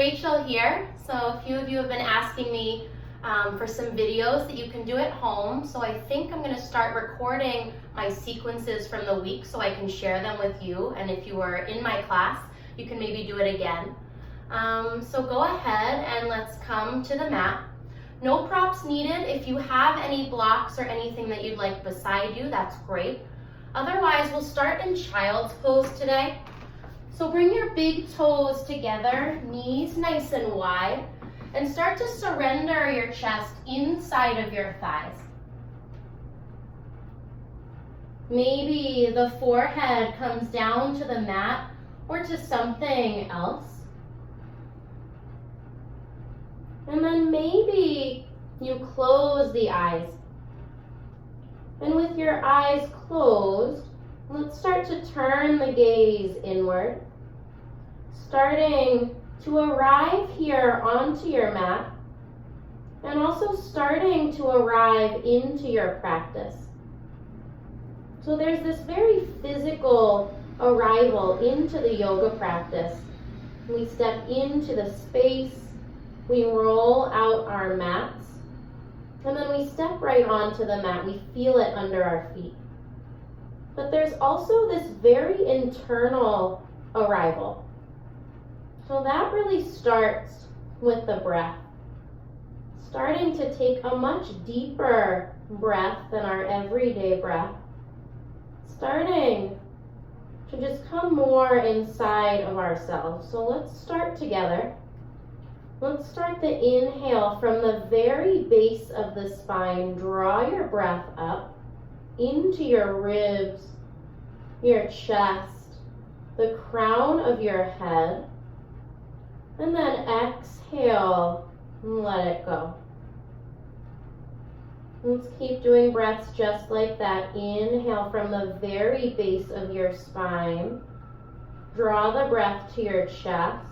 Rachel here. So a few of you have been asking me for some videos that you can do at home. So I think I'm going to start recording my sequences from the week so I can share them with you. And if you were in my class, you can maybe do it again. So go ahead and let's come to the mat. No props needed. If you have any blocks or anything that you'd like beside you, that's great. Otherwise, we'll start in child's pose today. So bring your big toes together, knees nice and wide, and start to surrender your chest inside of your thighs. Maybe the forehead comes down to the mat or to something else. And then maybe you close the eyes. And with your eyes closed, let's start to turn the gaze inward, starting to arrive here onto your mat, and also starting to arrive into your practice. So there's this very physical arrival into the yoga practice. We step into the space, we roll out our mats, and then we step right onto the mat. We feel it under our feet. But there's also this very internal arrival. So that really starts with the breath. Starting to take a much deeper breath than our everyday breath. Starting to just come more inside of ourselves. So let's start together. Let's start the inhale from the very base of the spine. Draw your breath up into your ribs, your chest, the crown of your head. And then exhale and let it go. Let's keep doing breaths just like that. Inhale from the very base of your spine. Draw the breath to your chest.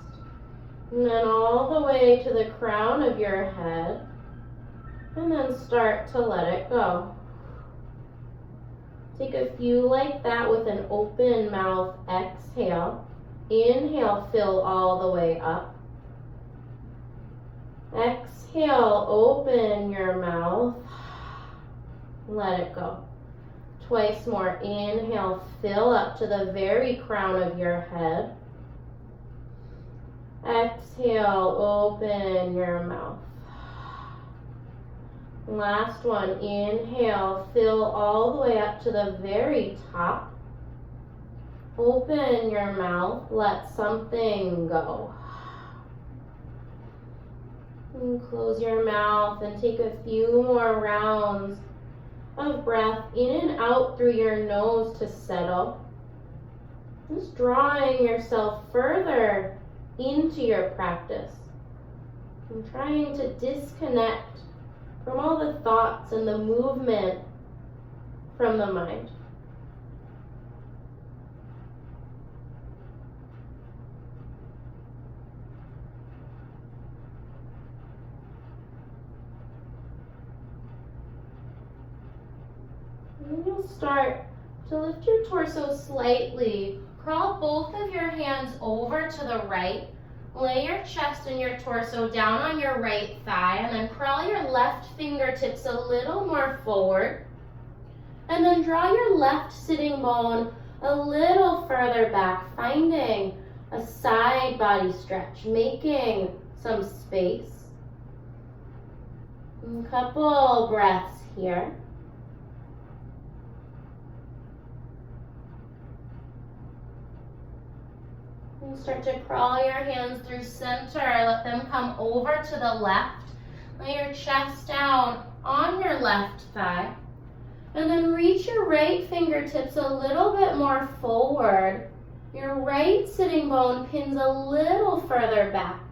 And then all the way to the crown of your head. And then start to let it go. Take a few like that with an open mouth. Exhale. Inhale, fill all the way up. Exhale, open your mouth. Let it go. Twice more. Inhale, fill up to the very crown of your head. Exhale, open your mouth. Last one. Inhale, fill all the way up to the very top. Open your mouth. Let something go. And close your mouth and take a few more rounds of breath in and out through your nose to settle. Just drawing yourself further into your practice and trying to disconnect from all the thoughts and the movement from the mind. And then you'll start to lift your torso slightly. Crawl both of your hands over to the right. Lay your chest and your torso down on your right thigh, and then crawl your left fingertips a little more forward. And then draw your left sitting bone a little further back, finding a side body stretch, making some space. A couple breaths here. And start to crawl your hands through center. Let them come over to the left. Lay your chest down on your left thigh. And then reach your right fingertips a little bit more forward. Your right sitting bone pins a little further back.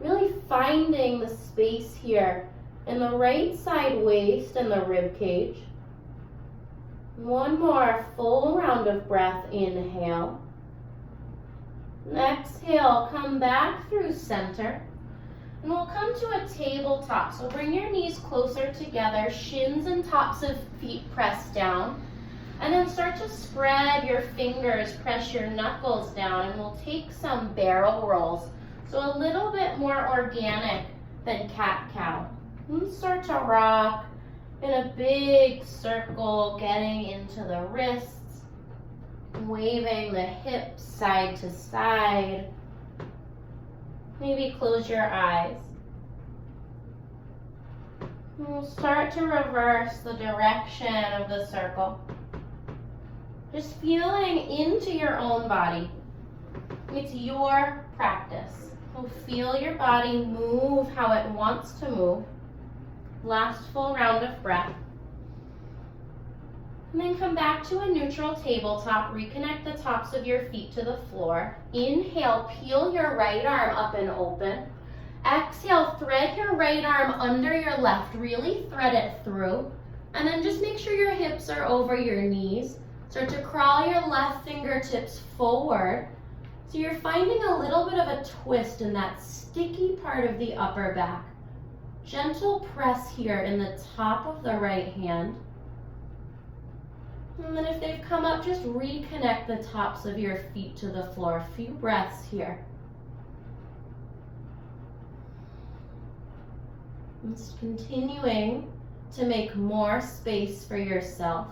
Really finding the space here in the right side waist and the rib cage. One more full round of breath. Inhale. Exhale, come back through center. And we'll come to a tabletop. So bring your knees closer together, shins and tops of feet pressed down. And then start to spread your fingers, press your knuckles down, and we'll take some barrel rolls. So a little bit more organic than cat-cow. And start to rock in a big circle, getting into the wrists, waving the hips side to side. Maybe close your eyes. And we'll start to reverse the direction of the circle. Just feeling into your own body. It's your practice. So feel your body move how it wants to move. Last full round of breath. And then come back to a neutral tabletop. Reconnect the tops of your feet to the floor. Inhale, peel your right arm up and open. Exhale, thread your right arm under your left. Really thread it through. And then just make sure your hips are over your knees. Start to crawl your left fingertips forward. So you're finding a little bit of a twist in that sticky part of the upper back. Gentle press here in the top of the right hand. And then if they've come up, just reconnect the tops of your feet to the floor. A few breaths here. And just continuing to make more space for yourself.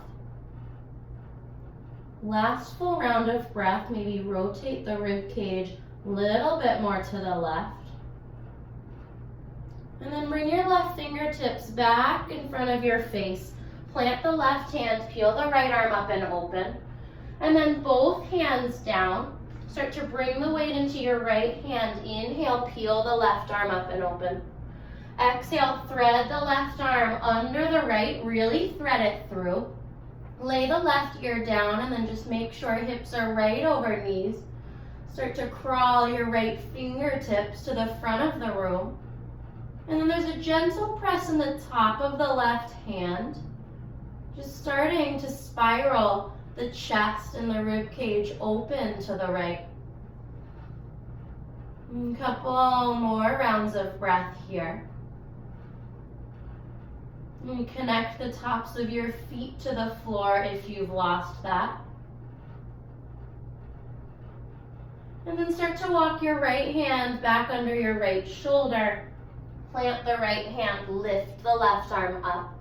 Last full round of breath. Maybe rotate the rib cage a little bit more to the left. And then bring your left fingertips back in front of your face. Plant the left hand, peel the right arm up and open. And then both hands down. Start to bring the weight into your right hand. Inhale, peel the left arm up and open. Exhale, thread the left arm under the right. Really thread it through. Lay the left ear down and then just make sure hips are right over knees. Start to crawl your right fingertips to the front of the room. And then there's a gentle press in the top of the left hand. Just starting to spiral the chest and the rib cage open to the right. A couple more rounds of breath here. And connect the tops of your feet to the floor if you've lost that. And then start to walk your right hand back under your right shoulder. Plant the right hand, lift the left arm up.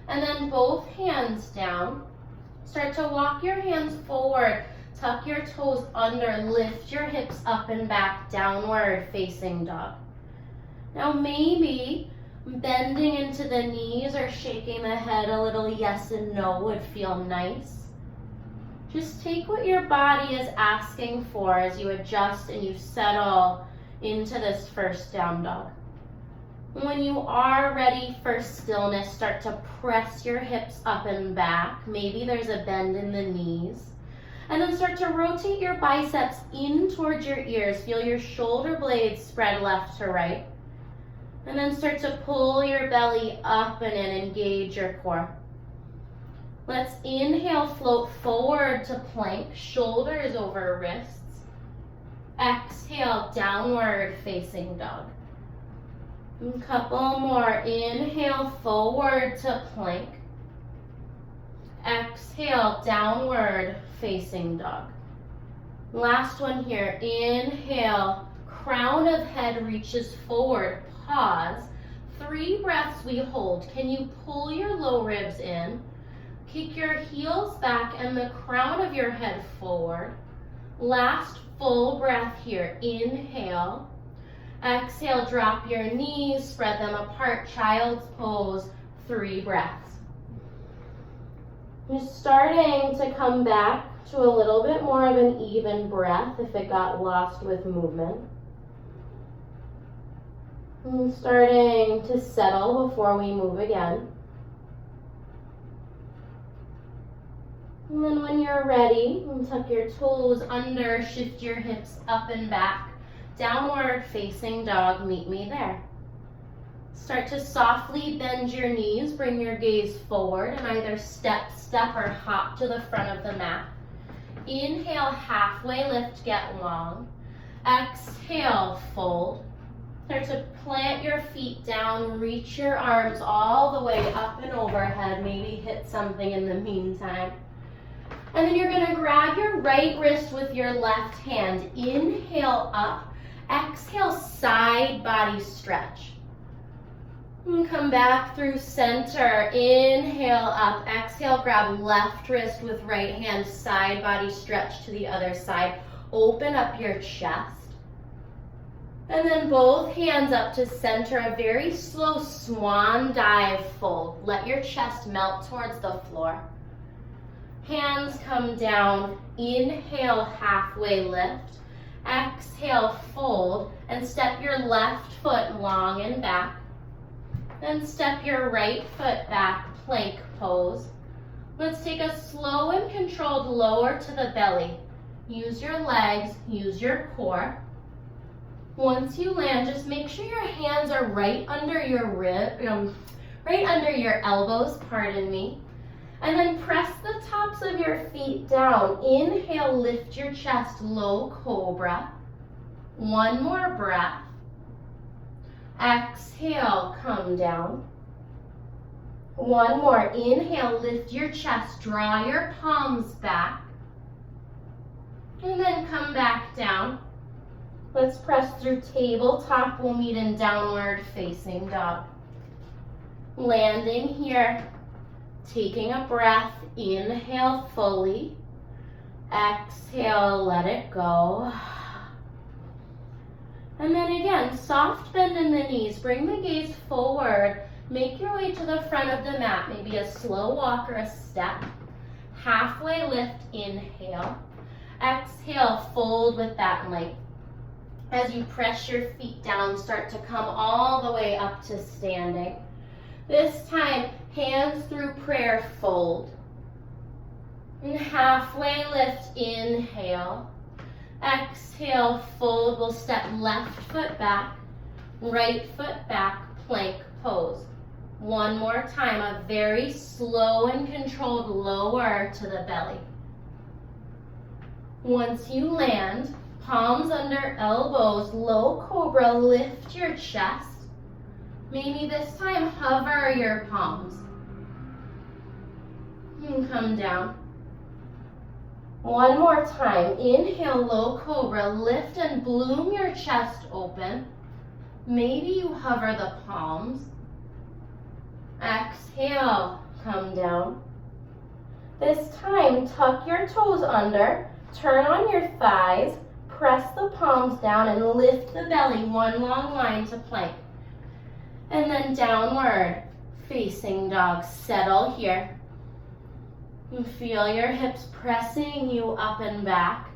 And then both hands down. Start to walk your hands forward. Tuck your toes under, lift your hips up and back, downward facing dog. Now maybe bending into the knees or shaking the head a little yes and no would feel nice. Just take what your body is asking for as you adjust and you settle into this first down dog. When you are ready for stillness, start to press your hips up and back. Maybe there's a bend in the knees. And then start to rotate your biceps in towards your ears. Feel your shoulder blades spread left to right. And then start to pull your belly up and in, engage your core. Let's inhale, float forward to plank, shoulders over wrists. Exhale, downward facing dog. A couple more. Inhale, forward to plank. Exhale, downward facing dog. Last one here. Inhale, crown of head reaches forward. Pause. 3 breaths we hold. Can you pull your low ribs in? Kick your heels back and the crown of your head forward. Last full breath here. Inhale. Exhale, drop your knees, spread them apart, child's pose, 3 breaths. You're starting to come back to a little bit more of an even breath if it got lost with movement. And starting to settle before we move again. And then when you're ready, tuck your toes under, shift your hips up and back. Downward facing dog, meet me there. Start to softly bend your knees, bring your gaze forward and either step or hop to the front of the mat. Inhale, halfway lift, get long. Exhale, fold. Start to plant your feet down, reach your arms all the way up and overhead, maybe hit something in the meantime. And then you're gonna grab your right wrist with your left hand. Inhale up. Exhale, side body stretch. And come back through center. Inhale up. Exhale, grab left wrist with right hand. Side body stretch to the other side. Open up your chest. And then both hands up to center. A very slow swan dive fold. Let your chest melt towards the floor. Hands come down. Inhale, halfway lift. Exhale, fold. And step your left foot long and back. Then step your right foot back, plank pose. Let's take a slow and controlled lower to the belly. Use your legs, use your core. Once you land, just make sure your hands are right under your elbows, pardon me. And then press the tops of your feet down. Inhale, lift your chest, low cobra. One more breath. Exhale, come down. One more. Inhale, lift your chest, draw your palms back. And then come back down. Let's press through tabletop. We'll meet in downward facing dog. Landing here. Taking a breath. Inhale fully. Exhale, let it go. And then again, soft bend in the knees. Bring the gaze forward. Make your way to the front of the mat. Maybe a slow walk or a step. Halfway lift, inhale. Exhale, fold with that length. As you press your feet down, start to come all the way up to standing. This time, hands through prayer, fold. And halfway lift, inhale. Exhale, fold. We'll step left foot back, right foot back, plank pose. One more time, a very slow and controlled lower to the belly. Once you land, palms under elbows, low cobra, lift your chest. Maybe this time hover your palms. And come down. One more time. Inhale, low cobra. Lift and bloom your chest open. Maybe you hover the palms. Exhale, come down. This time, tuck your toes under. Turn on your thighs. Press the palms down and lift the belly. One long line to plank. And then downward facing dog. Settle here. And feel your hips pressing you up and back.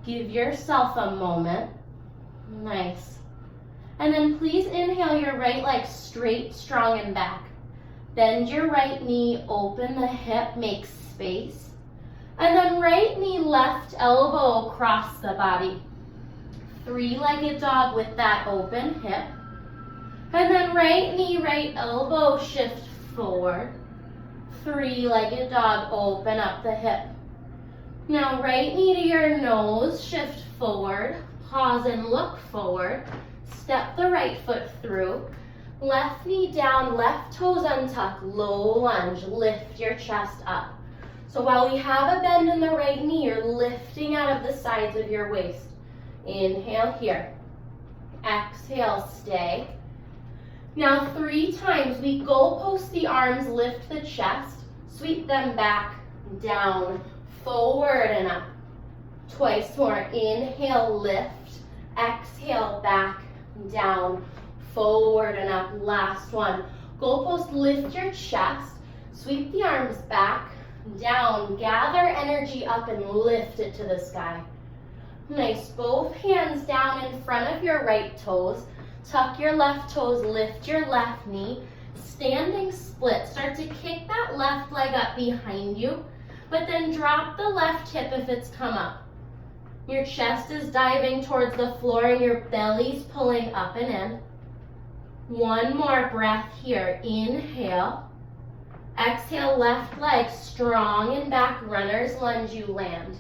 Give yourself a moment. Nice. And then please inhale your right leg straight, strong, and back. Bend your right knee, open the hip, make space. And then right knee, left elbow across the body. Three-legged dog with that open hip. And then right knee, right elbow, shift forward. Three-legged dog, open up the hip. Now right knee to your nose, shift forward, pause and look forward. Step the right foot through. Left knee down, left toes untuck, low lunge, lift your chest up. So while we have a bend in the right knee, you're lifting out of the sides of your waist. Inhale here. Exhale, stay. Now 3 times, we goalpost the arms, lift the chest, sweep them back, down, forward and up. Twice more. Inhale, lift. Exhale, back, down, forward and up. Last one. Goalpost, lift your chest, sweep the arms back, down, gather energy up and lift it to the sky. Nice. Both hands down in front of your right toes. Tuck your left toes, lift your left knee. Standing split. Start to kick that left leg up behind you, but then drop the left hip if it's come up. Your chest is diving towards the floor and your belly's pulling up and in. One more breath here. Inhale. Exhale, left leg strong and back. Runner's lunge, you land.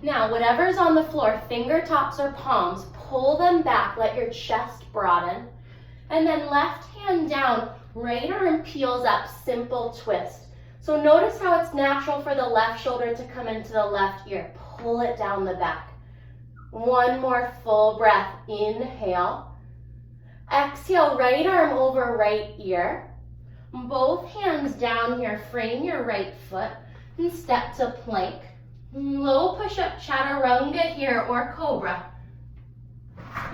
Now, whatever's on the floor, fingertips or palms, pull them back. Let your chest broaden. And then left hand down, right arm peels up, simple twist. So notice how it's natural for the left shoulder to come into the left ear. Pull it down the back. One more full breath. Inhale. Exhale, right arm over right ear. Both hands down here. Frame your right foot and step to plank. Low push-up chaturanga here or cobra.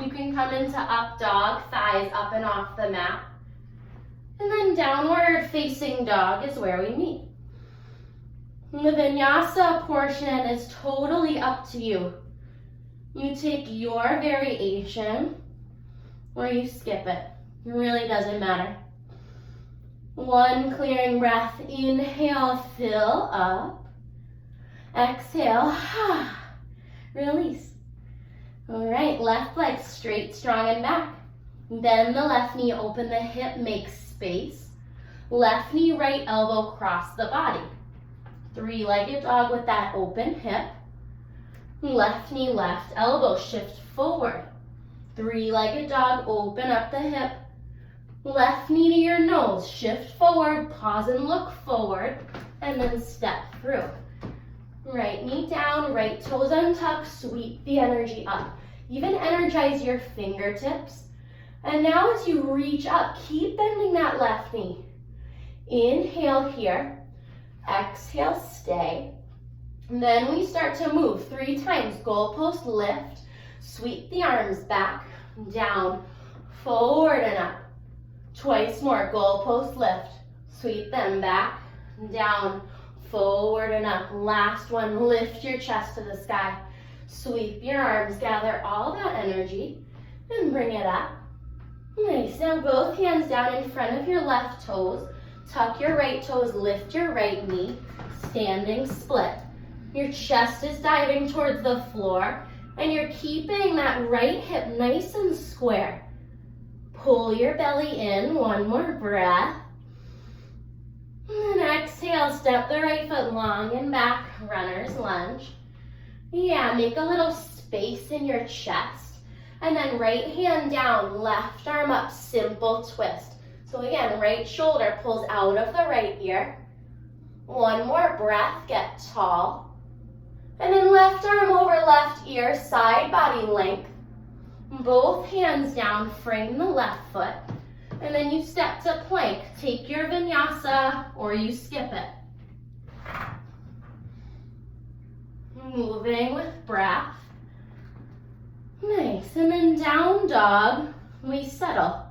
You can come into up dog, thighs up and off the mat. And then downward facing dog is where we meet. The Vinyasa portion is totally up to you. You take your variation or you skip it. It really doesn't matter. One clearing breath. Inhale, fill up. Exhale, release. All right, left leg straight, strong and back. Bend the left knee, open the hip, make space. Left knee, right elbow, cross the body. Three-legged dog with that open hip. Left knee, left elbow, shift forward. Three-legged dog, open up the hip. Left knee to your nose, shift forward, pause and look forward, and then step through. Right knee down, right toes untucked, sweep the energy up. Even energize your fingertips. And now as you reach up, keep bending that left knee. Inhale here, exhale, stay. And then we start to move 3 times. Goalpost lift, sweep the arms back, down, forward and up. Twice more, goalpost lift, sweep them back, down, forward and up. Last one, lift your chest to the sky. Sweep your arms, gather all that energy, and bring it up. Nice, now both hands down in front of your left toes. Tuck your right toes, lift your right knee, standing split. Your chest is diving towards the floor, and you're keeping that right hip nice and square. Pull your belly in, one more breath. And exhale, step the right foot long and back, runner's lunge. Yeah, make a little space in your chest. And then right hand down, left arm up, simple twist. So again, right shoulder pulls out of the right ear. One more breath, get tall. And then left arm over left ear, side body length. Both hands down, frame the left foot. And then you step to plank. Take your vinyasa or you skip it. Moving with breath. Nice, and then down dog, we settle.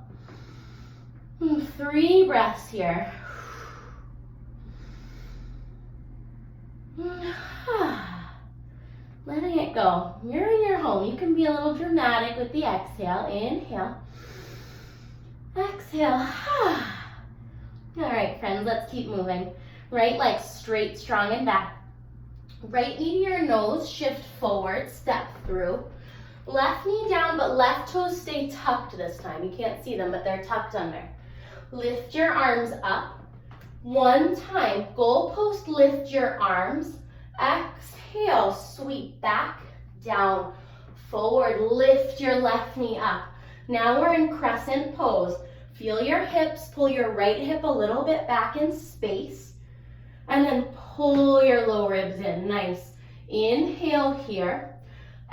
3 breaths here. Letting it go. You're in your home. You can be a little dramatic with the exhale. Inhale. Exhale. All right, friends, let's keep moving. Right leg straight, strong and back. Right knee to your nose, shift forward, step through. Left knee down, but left toes stay tucked this time. You can't see them, but they're tucked under. Lift your arms up. One time, goalpost, lift your arms. Exhale, sweep back, down, forward, lift your left knee up. Now we're in crescent pose. Feel your hips, pull your right hip a little bit back in space, and then pull your low ribs in, nice. Inhale here.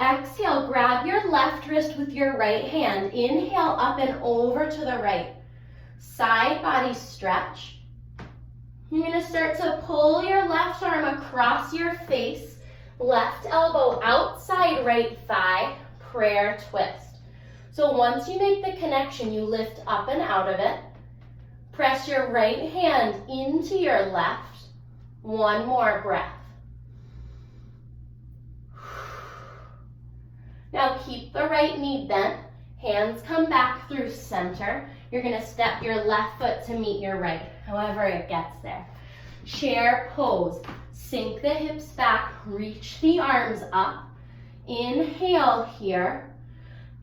Exhale, grab your left wrist with your right hand. Inhale up and over to the right. Side body stretch. You're gonna start to pull your left arm across your face, left elbow outside right thigh, prayer twist. So once you make the connection, you lift up and out of it. Press your right hand into your left. One more breath. Now keep the right knee bent. Hands come back through center. You're gonna step your left foot to meet your right, however it gets there. Chair pose. Sink the hips back, reach the arms up. Inhale here.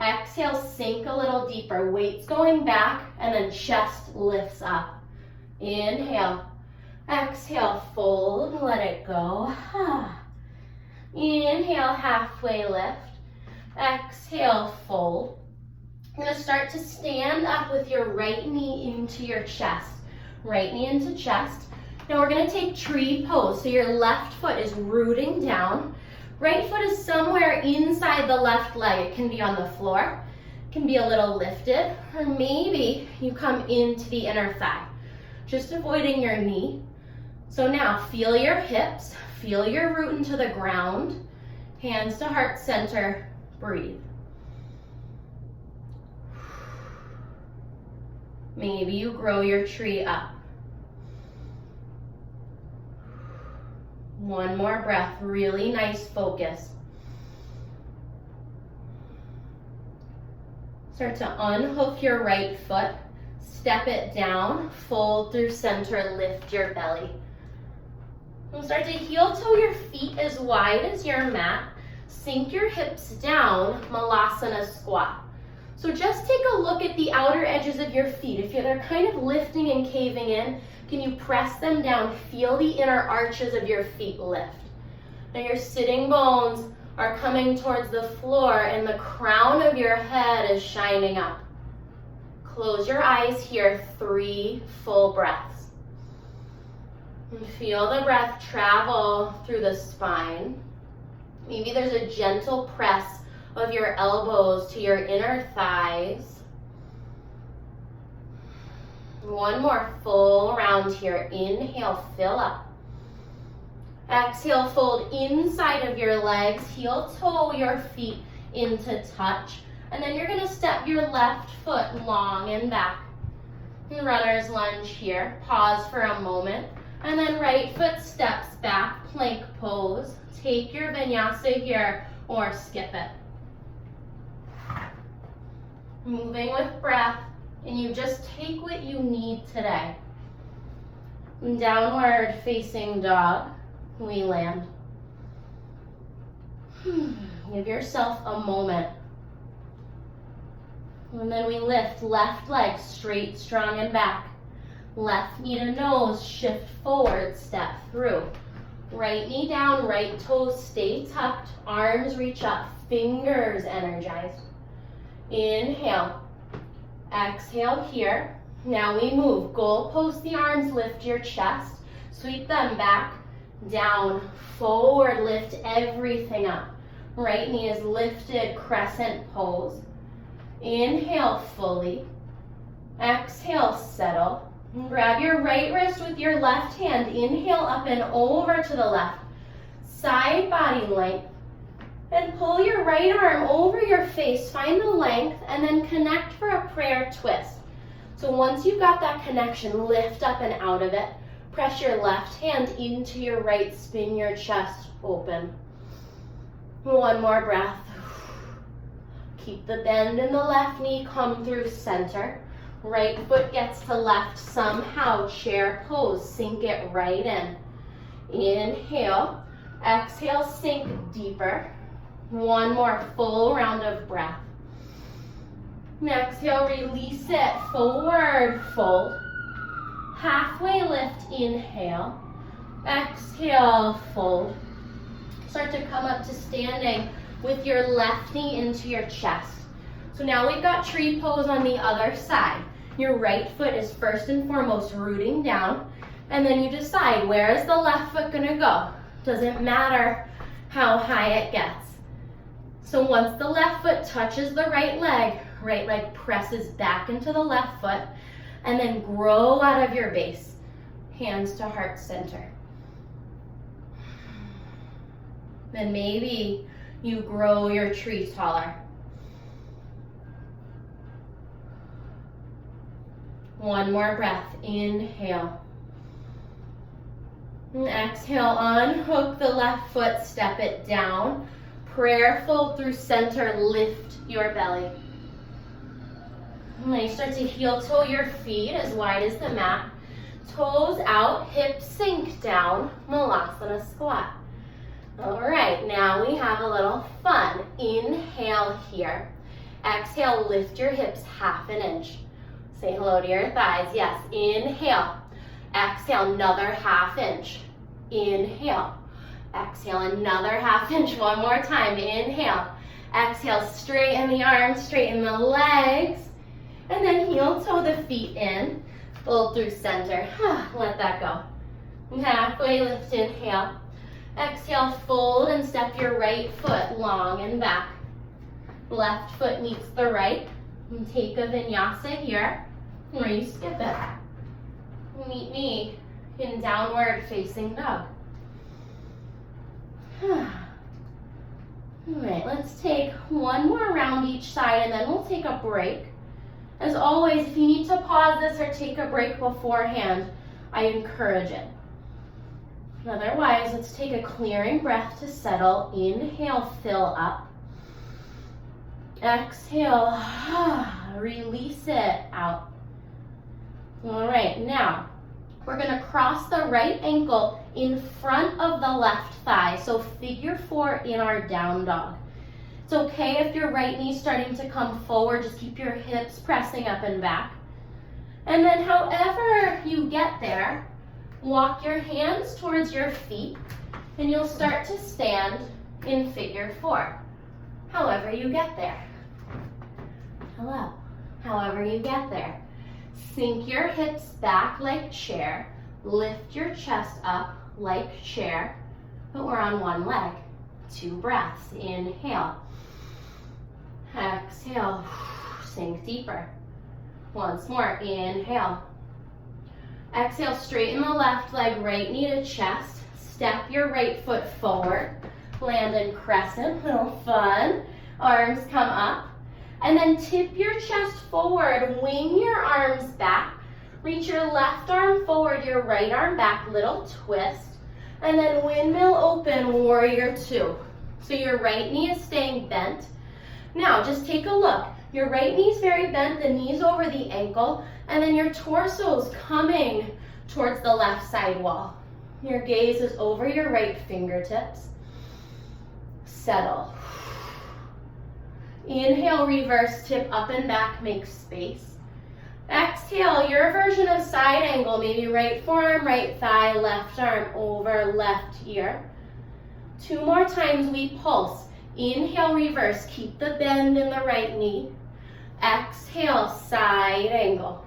Exhale, sink a little deeper. Weight's going back, and then chest lifts up. Inhale. Exhale, fold, let it go. Inhale, halfway lift. Exhale, fold. You're gonna start to stand up with your right knee into your chest. Right knee into chest. Now we're gonna take tree pose. So your left foot is rooting down. Right foot is somewhere inside the left leg. It can be on the floor, it can be a little lifted, or maybe you come into the inner thigh, just avoiding your knee. So now feel your hips, feel your root into the ground, hands to heart center, breathe. Maybe you grow your tree up. One more breath, really nice focus. Start to unhook your right foot, step it down, fold through center, lift your belly. And start to heel toe your feet as wide as your mat. Sink your hips down, Malasana squat. So just take a look at the outer edges of your feet. If they're kind of lifting and caving in, can you press them down? Feel the inner arches of your feet lift. Now your sitting bones are coming towards the floor and the crown of your head is shining up. Close your eyes here, 3 full breaths. And feel the breath travel through the spine. Maybe there's a gentle press of your elbows to your inner thighs. One more full round here. Inhale, fill up. Exhale, fold inside of your legs. Heel toe your feet into touch. And then you're gonna step your left foot long and back. Runner's lunge here. Pause for a moment. And then right foot steps back, plank pose. Take your vinyasa here or skip it. Moving with breath, and you just take what you need today. Downward facing dog, we land. Give yourself a moment. And then we lift left leg straight, strong, and back. Left knee to nose, shift forward, step through. Right knee down, right toes stay tucked, arms reach up, fingers energized. Inhale, exhale here. Now we move, goalpost the arms, lift your chest, sweep them back, down, forward, lift everything up. Right knee is lifted, crescent pose. Inhale fully, exhale, settle. Grab your right wrist with your left hand, inhale up and over to the left. Side body length. And pull your right arm over your face, find the length, and then connect for a prayer twist. So once you've got that connection, lift up and out of it. Press your left hand into your right, spin your chest open. One more breath. Keep the bend in the left knee, come through center. Right foot gets to left somehow, chair pose, sink it right in. Inhale, exhale, sink deeper. One more full round of breath. Exhale, release it, forward fold. Halfway lift, inhale. Exhale, fold. Start to come up to standing with your left knee into your chest. So now we've got tree pose on the other side. Your right foot is first and foremost rooting down, and then you decide, where is the left foot gonna go? Doesn't matter how high it gets. So once the left foot touches the right leg presses back into the left foot, and then grow out of your base. Hands to heart center. Then maybe you grow your tree taller. One more breath, inhale. And exhale, unhook the left foot, step it down. Prayer fold through center, lift your belly. And then you start to heel toe your feet as wide as the mat. Toes out, hips sink down, Malasana squat. All right, now we have a little fun. Inhale here. Exhale, lift your hips ½ inch. Say hello to your thighs, yes. Inhale. Exhale, another ½ inch. Inhale. Exhale, another ½ inch. One more time. Inhale. Exhale, straighten the arms, straighten the legs. And then heel toe the feet in. Fold through center. Let that go. Halfway lift, inhale. Exhale, fold and step your right foot long and back. Left foot meets the right. And take a vinyasa here, where you skip it. Meet me in downward facing dog. All right, let's take one more round each side and then we'll take a break. As always, if you need to pause this or take a break beforehand, I encourage it. Otherwise, let's take a clearing breath to settle. Inhale, fill up. Exhale, release it out. All right, now we're gonna cross the right ankle in front of the left thigh. So figure 4 in our down dog. It's okay if your right knee's starting to come forward, just keep your hips pressing up and back. And then however you get there, walk your hands towards your feet and you'll start to stand in figure 4. However you get there. Hello. However you get there. Sink your hips back like chair. Lift your chest up like chair. But we're on one leg. 2 breaths. Inhale. Exhale. Sink deeper. Once more. Inhale. Exhale, straighten the left leg, right knee to chest. Step your right foot forward. Land in crescent, little fun. Arms come up. And then tip your chest forward, wing your arms back. Reach your left arm forward, your right arm back, little twist. And then windmill open, warrior 2. So your right knee is staying bent. Now just take a look. Your right knee's very bent, the knee's over the ankle, and then your torso's coming towards the left side wall. Your gaze is over your right fingertips. Settle. Inhale, reverse, tip up and back, make space. Exhale, your version of side angle, maybe right forearm, right thigh, left arm over left ear. 2 more times we pulse. Inhale, reverse, keep the bend in the right knee. Exhale, side angle.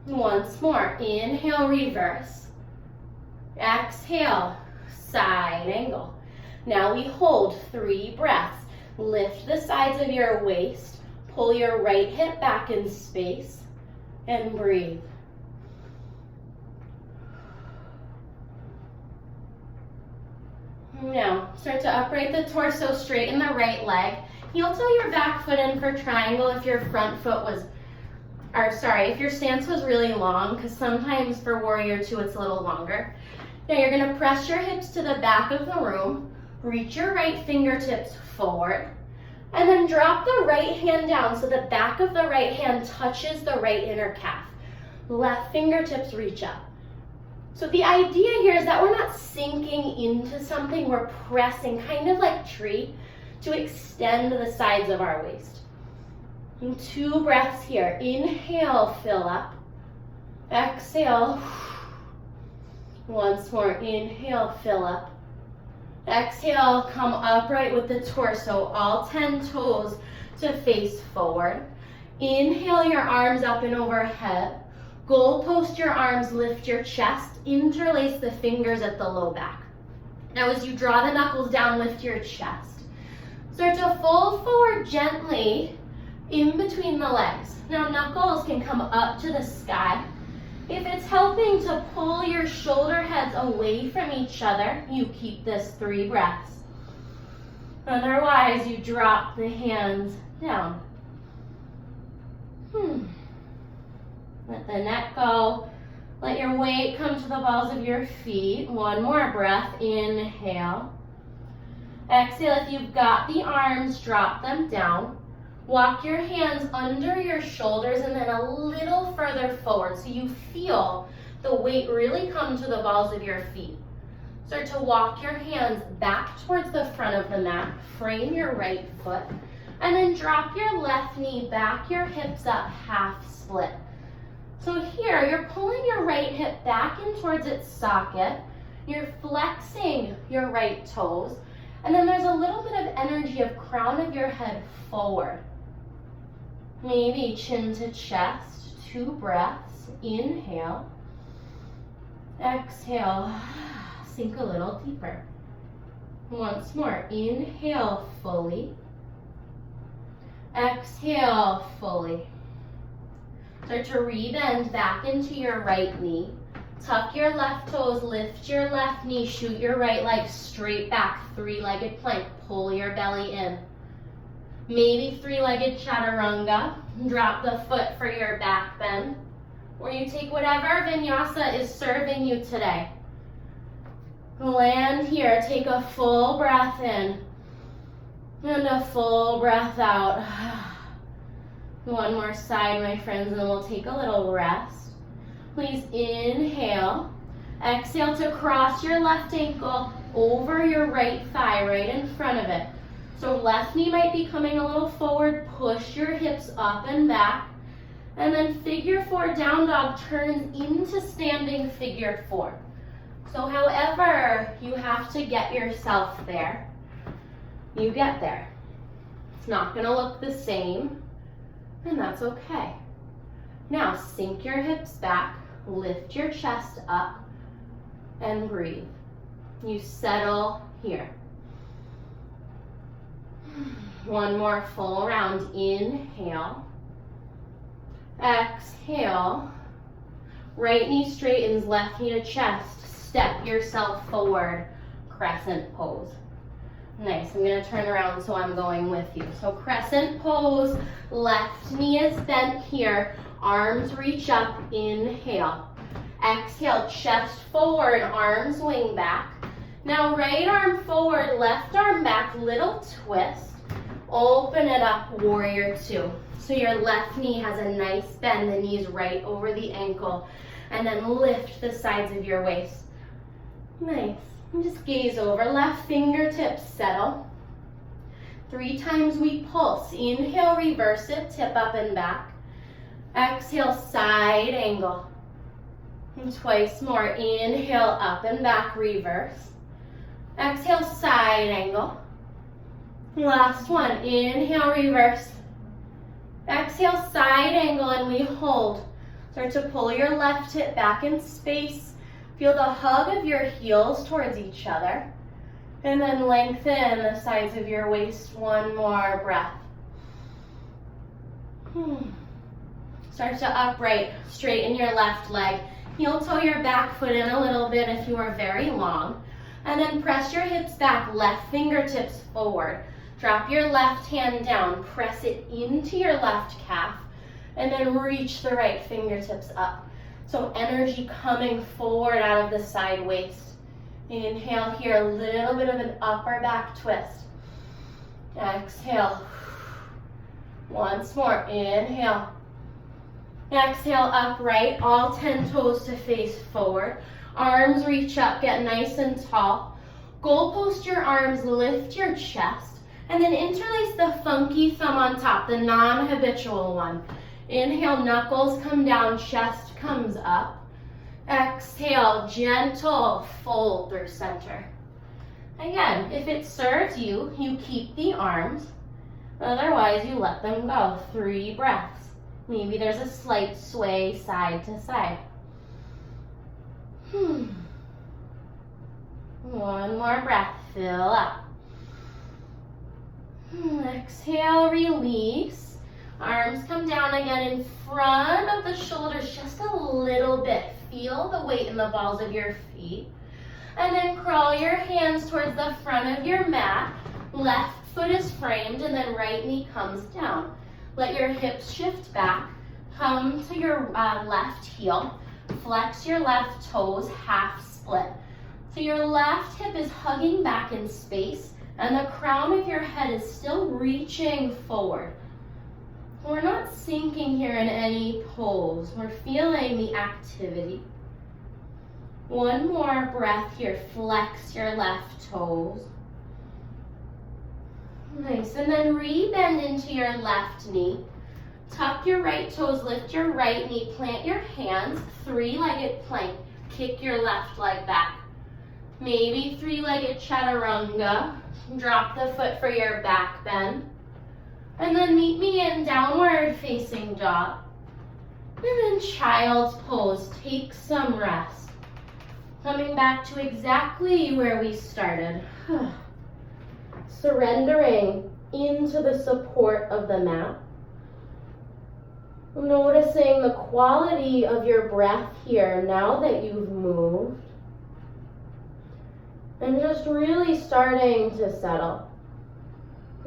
Once more, inhale, reverse. Exhale, side angle. Now we hold 3 breaths. Lift the sides of your waist, pull your right hip back in space, and breathe. Now, start to upright the torso, straighten the right leg. Heel toe your back foot in for triangle if your front foot was, if your stance was really long, because sometimes for warrior 2 it's a little longer. Now you're gonna press your hips to the back of the room, reach your right fingertips forward, and then drop the right hand down so the back of the right hand touches the right inner calf. Left fingertips reach up. So the idea here is that we're not sinking into something, we're pressing, kind of like tree, to extend the sides of our waist. And 2 breaths here. Inhale, fill up. Exhale. Once more, inhale, fill up. Exhale, come upright with the torso, all 10 toes to face forward. Inhale your arms up and overhead. Goal post your arms, lift your chest, interlace the fingers at the low back. Now as you draw the knuckles down, lift your chest. Start to fold forward gently in between the legs. Now knuckles can come up to the sky. If it's helping to pull your shoulder heads away from each other, you keep this 3 breaths. Otherwise, you drop the hands down. Let the neck go. Let your weight come to the balls of your feet. 1 more breath. Inhale. Exhale. If you've got the arms, drop them down. Walk your hands under your shoulders and then a little further forward so you feel the weight really come to the balls of your feet. Start to walk your hands back towards the front of the mat. Frame your right foot and then drop your left knee back, your hips up, half split. So here you're pulling your right hip back in towards its socket. You're flexing your right toes. And then there's a little bit of energy of crown of your head forward. Maybe chin to chest, 2 breaths. Inhale. Exhale. Sink a little deeper. Once more, inhale fully. Exhale fully. Start to rebend back into your right knee. Tuck your left toes, lift your left knee, shoot your right leg straight back, three-legged plank. Pull your belly in. Maybe three-legged chaturanga. Drop the foot for your back bend. Or you take whatever vinyasa is serving you today. Land here, take a full breath in and a full breath out. One more side, my friends, and then we'll take a little rest. Please inhale. Exhale to cross your left ankle over your right thigh, right in front of it. So left knee might be coming a little forward. Push your hips up and back. And then figure four down dog turns into standing figure four. So however you have to get yourself there, you get there. It's not going to look the same, and that's okay. Now sink your hips back, lift your chest up, and breathe. You settle here. One more full round. Inhale. Exhale. Right knee straightens, left knee to chest. Step yourself forward, crescent pose. Nice, I'm gonna turn around so I'm going with you. So crescent pose, left knee is bent here, arms reach up, inhale. Exhale, chest forward, arms wing back. Now right arm forward, left arm back, little twist. Open it up, warrior two. So your left knee has a nice bend, the knee's right over the ankle. And then lift the sides of your waist. Nice. And just gaze over. Left fingertips settle. 3 times we pulse. Inhale, reverse it, tip up and back. Exhale, side angle. And twice more. Inhale, up and back, reverse. Exhale, side angle. Last one. Inhale, reverse. Exhale, side angle, and we hold. Start to pull your left hip back in space. Feel the hug of your heels towards each other. And then lengthen the sides of your waist. One more breath. Start to upright. Straighten your left leg. Heel toe your back foot in a little bit if you are very long. And then press your hips back. Left fingertips forward. Drop your left hand down. Press it into your left calf. And then reach the right fingertips up. So energy coming forward out of the side waist. Inhale here, a little bit of an upper back twist. Exhale. Once more, inhale. Exhale, upright, all 10 toes to face forward. Arms reach up, get nice and tall. Goal post your arms, lift your chest, and then interlace the funky thumb on top, the non-habitual one. Inhale, knuckles come down, chest comes up. Exhale, gentle fold through center. Again, if it serves you, you keep the arms. Otherwise, you let them go. 3 breaths. Maybe there's a slight sway side to side. One more breath. Fill up. Exhale, release. Arms come down again in front of the shoulders just a little bit. Feel the weight in the balls of your feet. And then crawl your hands towards the front of your mat. Left foot is framed and then right knee comes down. Let your hips shift back. Come to your left heel. Flex your left toes, half split. So your left hip is hugging back in space and the crown of your head is still reaching forward. We're not sinking here in any pose. We're feeling the activity. One more breath here. Flex your left toes. Nice. And then re-bend into your left knee. Tuck your right toes. Lift your right knee. Plant your hands. 3-legged plank. Kick your left leg back. Maybe 3-legged chaturanga. Drop the foot for your back bend. And then meet me in downward facing dog. And then child's pose. Take some rest. Coming back to exactly where we started. surrendering into the support of the mat. Noticing the quality of your breath here now that you've moved. And just really starting to settle.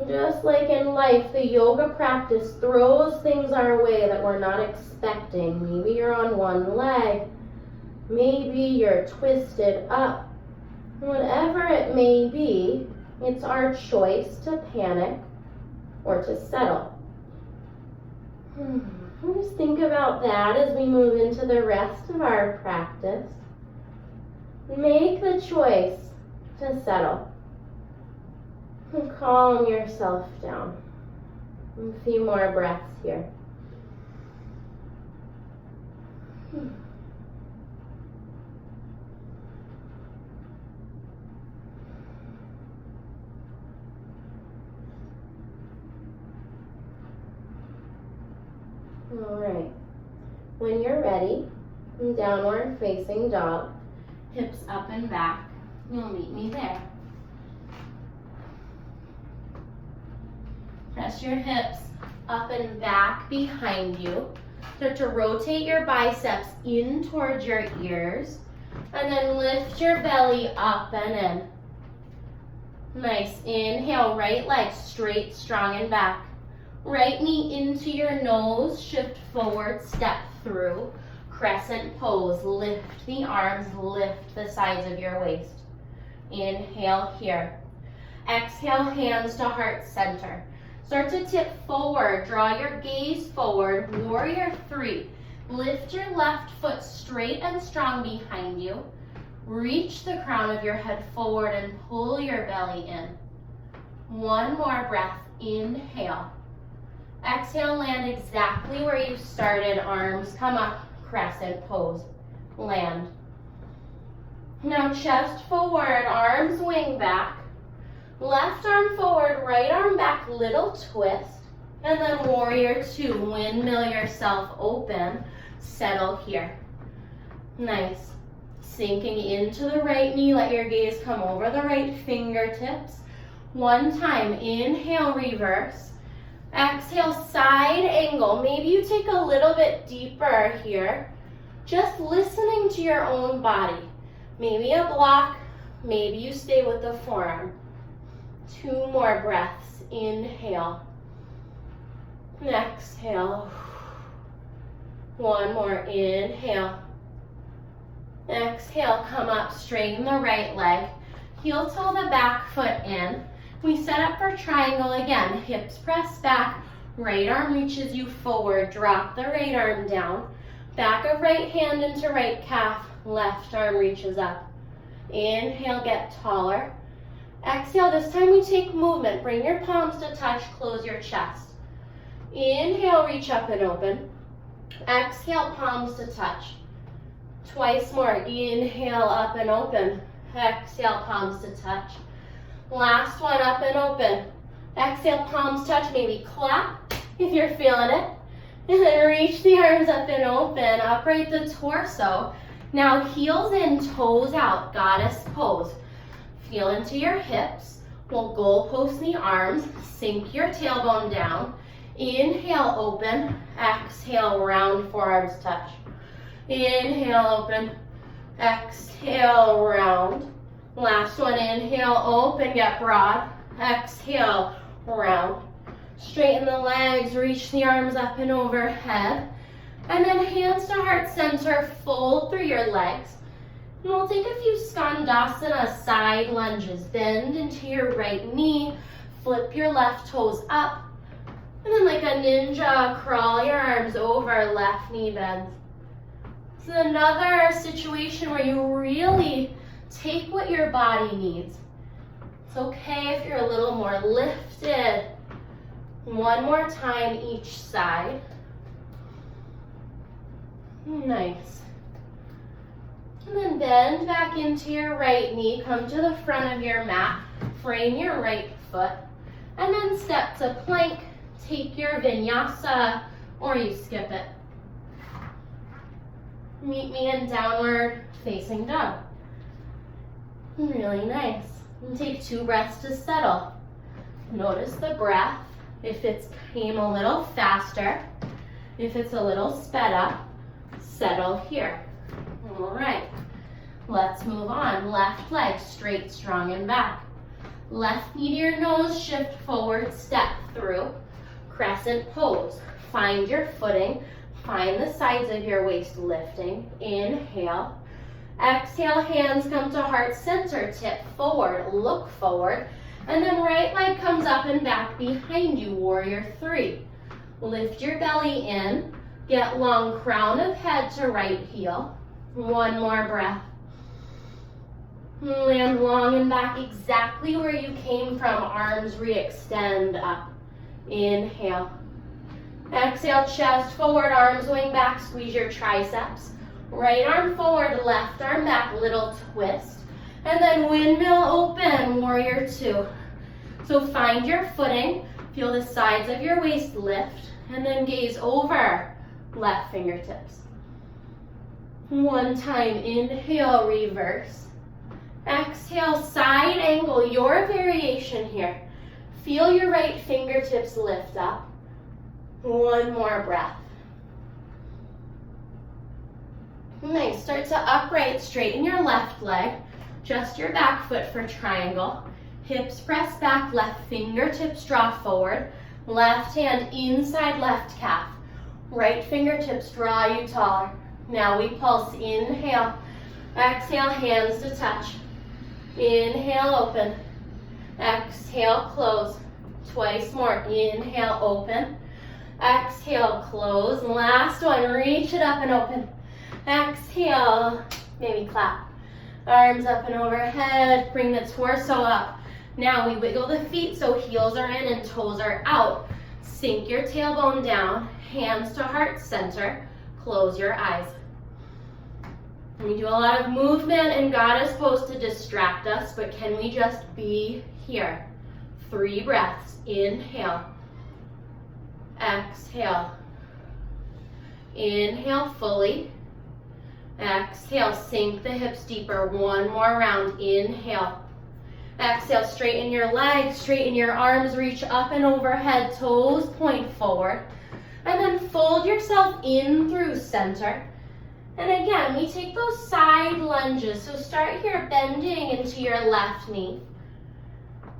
Just like in life, the yoga practice throws things our way that we're not expecting. Maybe you're on one leg. Maybe you're twisted up. Whatever it may be, it's our choice to panic or to settle. Just think about that as we move into the rest of our practice. Make the choice to settle. And calm yourself down. A few more breaths here. All right. When you're ready, downward facing dog, hips up and back. You'll meet me there. Press your hips up and back behind you. Start to rotate your biceps in towards your ears. And then lift your belly up and in. Nice. Inhale, right leg straight, strong and back. Right knee into your nose, shift forward, step through. Crescent pose. Lift the arms, lift the sides of your waist. Inhale here. Exhale, hands to heart center. Start to tip forward, draw your gaze forward, warrior three. Lift your left foot straight and strong behind you. Reach the crown of your head forward and pull your belly in. One more breath, inhale. Exhale, land exactly where you started, arms come up, crescent pose, land. Now chest forward, arms wing back. Left arm forward, right arm back, little twist. And then warrior two, windmill yourself open, settle here. Nice. Sinking into the right knee, let your gaze come over the right fingertips. One time, inhale, reverse. Exhale, side angle. Maybe you take a little bit deeper here. Just listening to your own body. Maybe a block, maybe you stay with the forearm. Two more breaths. Inhale. Exhale. One more. Inhale. Exhale. Come up. Straighten the right leg. Heel toe the back foot in. We set up for triangle again. Hips press back. Right arm reaches you forward. Drop the right arm down. Back of right hand into right calf. Left arm reaches up. Inhale, get taller. Exhale, this time we take movement. Bring your palms to touch, close your chest. Inhale, reach up and open. Exhale, palms to touch. Twice more. Inhale, up and open. Exhale, palms to touch. Last one, up and open. Exhale, palms touch, maybe clap if you're feeling it. And then reach the arms up and open, upright the torso. Now heels in, toes out, goddess pose. Feel into your hips. We'll goalpost the arms, sink your tailbone down. Inhale, open. Exhale, round, forearms touch. Inhale, open. Exhale, round. Last one, inhale, open, get broad. Exhale, round. Straighten the legs, reach the arms up and overhead. And then hands to heart center, fold through your legs. And we'll take a few skandasana side lunges. Bend into your right knee, flip your left toes up. And then like a ninja, crawl your arms over, left knee bends. It's another situation where you really take what your body needs. It's okay if you're a little more lifted. One more time each side. Nice. And then bend back into your right knee. Come to the front of your mat. Frame your right foot. And then step to plank. Take your vinyasa or you skip it. Meet me in downward facing dog. Really nice. And take 2 breaths to settle. Notice the breath. If it's came a little faster, if it's a little sped up, settle here. All right, let's move on. Left leg straight, strong, and back. Left knee to your nose, shift forward, step through. Crescent pose. Find your footing. Find the sides of your waist lifting. Inhale. Exhale, hands come to heart center. Tip forward, look forward. And then right leg comes up and back behind you, warrior three. Lift your belly in. Get long crown of head to right heel. One more breath. Land long and back exactly where you came from. Arms re-extend up. Inhale. Exhale, chest forward, arms going back. Squeeze your triceps. Right arm forward, left arm back, little twist. And then windmill open, warrior two. So find your footing. Feel the sides of your waist lift. And then gaze over left fingertips. One time, inhale, reverse. Exhale, side angle, your variation here. Feel your right fingertips lift up. One more breath. Nice, start to upright, straighten your left leg. Just your back foot for triangle. Hips press back, left fingertips draw forward. Left hand inside left calf. Right fingertips draw you taller. Now we pulse, inhale. Exhale, hands to touch. Inhale, open. Exhale, close. Twice more. Inhale, open. Exhale, close. Last one, reach it up and open. Exhale, maybe clap. Arms up and overhead, bring the torso up. Now we wiggle the feet so heels are in and toes are out. Sink your tailbone down, hands to heart center. Close your eyes. We do a lot of movement and goddess pose to distract us, but can we just be here? 3 breaths. Inhale. Exhale. Inhale fully. Exhale, sink the hips deeper. One more round. Inhale. Exhale, straighten your legs, straighten your arms, reach up and overhead, toes point forward. And then fold yourself in through center. And again, we take those side lunges. So start here bending into your left knee.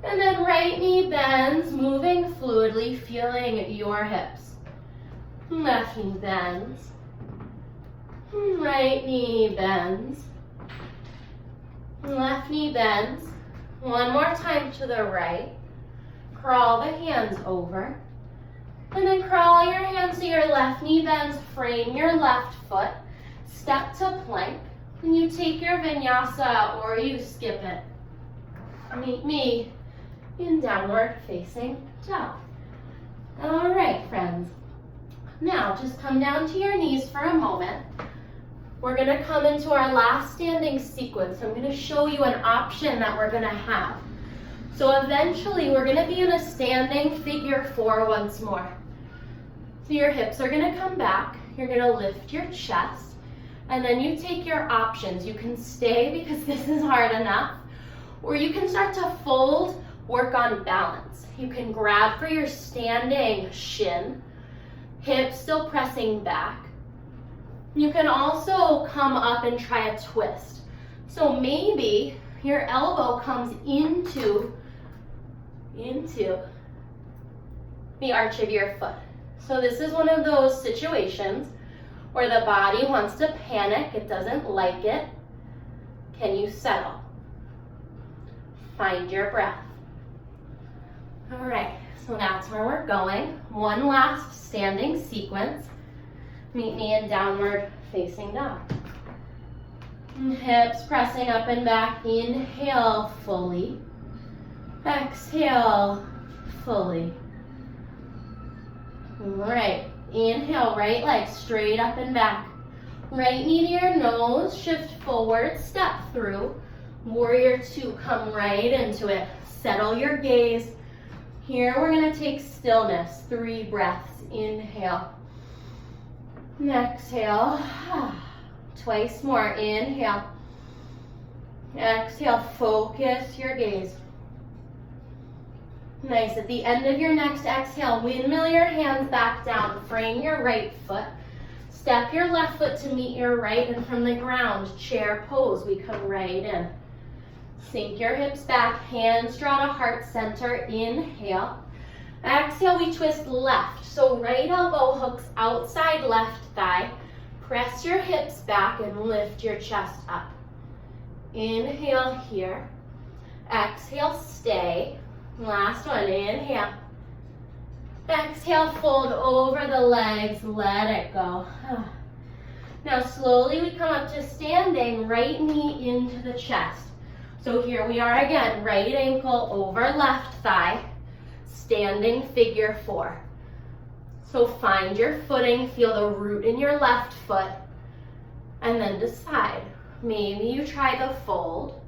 And then right knee bends, moving fluidly, feeling your hips. Left knee bends. Right knee bends. Left knee bends. One more time to the right. Crawl the hands over. And then crawl your hands to your left knee bends. Frame your left foot. Step to plank. And you take your vinyasa or you skip it. Meet me in downward facing dog. All right, friends. Now just come down to your knees for a moment. We're going to come into our last standing sequence. I'm going to show you an option that we're going to have. So eventually we're going to be in a standing figure 4 once more. So your hips are going to come back. You're going to lift your chest. And then you take your options. You can stay because this is hard enough. Or you can start to fold, work on balance. You can grab for your standing shin. Hips still pressing back. You can also come up and try a twist. So maybe your elbow comes into the arch of your foot. So this is one of those situations where the body wants to panic, it doesn't like it. Can you settle? Find your breath. All right, so that's where we're going. One last standing sequence. Meet me in downward facing dog. Hips pressing up and back. Inhale fully. Exhale fully. All right. Inhale, right leg straight up and back. Right knee to your nose. Shift forward. Step through. Warrior two. Come right into it. Settle your gaze. Here we're going to take stillness. 3 breaths. Inhale. Exhale. Twice more. Inhale. Exhale. Focus your gaze. Nice. At the end of your next exhale, windmill your hands back down. Frame your right foot. Step your left foot to meet your right, and from the ground, chair pose, we come right in. Sink your hips back, hands draw to heart center, inhale. Exhale, we twist left. So right elbow hooks outside left thigh. Press your hips back and lift your chest up. Inhale here. Exhale, stay. Last one, inhale. Exhale, fold over the legs, let it go. Now slowly we come up to standing, right knee into the chest. So here we are again, right ankle over left thigh, standing figure four. So find your footing, feel the root in your left foot, and then decide. Maybe you try the fold,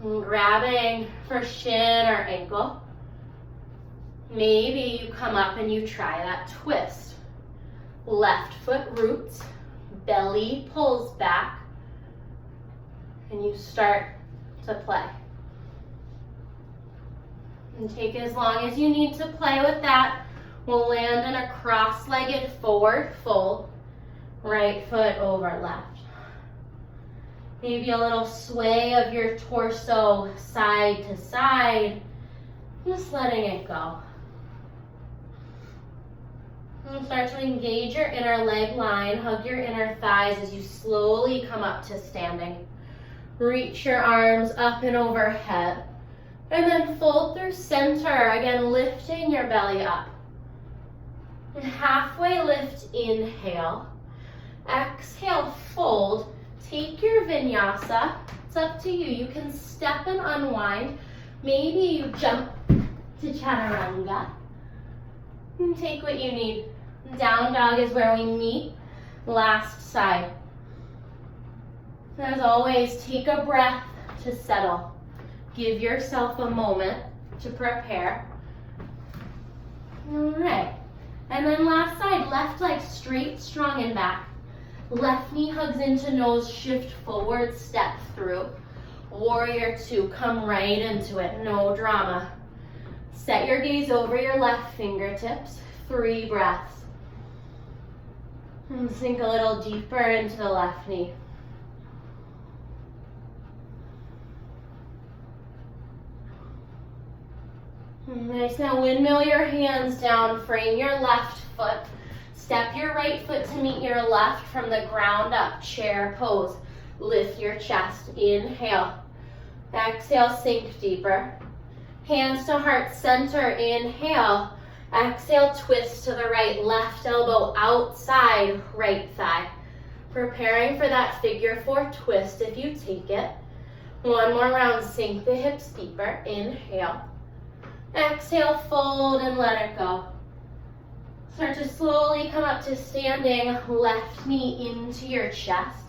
grabbing for shin or ankle. Maybe you come up and you try that twist. Left foot roots, belly pulls back, and you start to play. And take as long as you need to play with that. We'll land in a cross-legged forward fold, right foot over left. Maybe a little sway of your torso side to side, just letting it go. And start to engage your inner leg line, hug your inner thighs as you slowly come up to standing. Reach your arms up and overhead, and then fold through center, again lifting your belly up. And halfway lift, inhale. Exhale, fold. Take your vinyasa. It's up to you. You can step and unwind. Maybe you jump to chaturanga. And take what you need. Down dog is where we meet. Last side. As always, take a breath to settle. Give yourself a moment to prepare. All right. And then last side, left leg straight, strong and back. Left knee hugs into nose, shift forward, step through. Warrior two, come right into it, no drama. Set your gaze over your left fingertips, 3 breaths. And sink a little deeper into the left knee. Nice, now windmill your hands down, frame your left foot. Step your right foot to meet your left from the ground up, chair pose. Lift your chest, inhale. Exhale, sink deeper. Hands to heart center, inhale. Exhale, twist to the right, left elbow outside, right thigh. Preparing for that figure four twist if you take it. One more round, sink the hips deeper, inhale. Exhale, fold and let it go. Start to slowly come up to standing, left knee into your chest.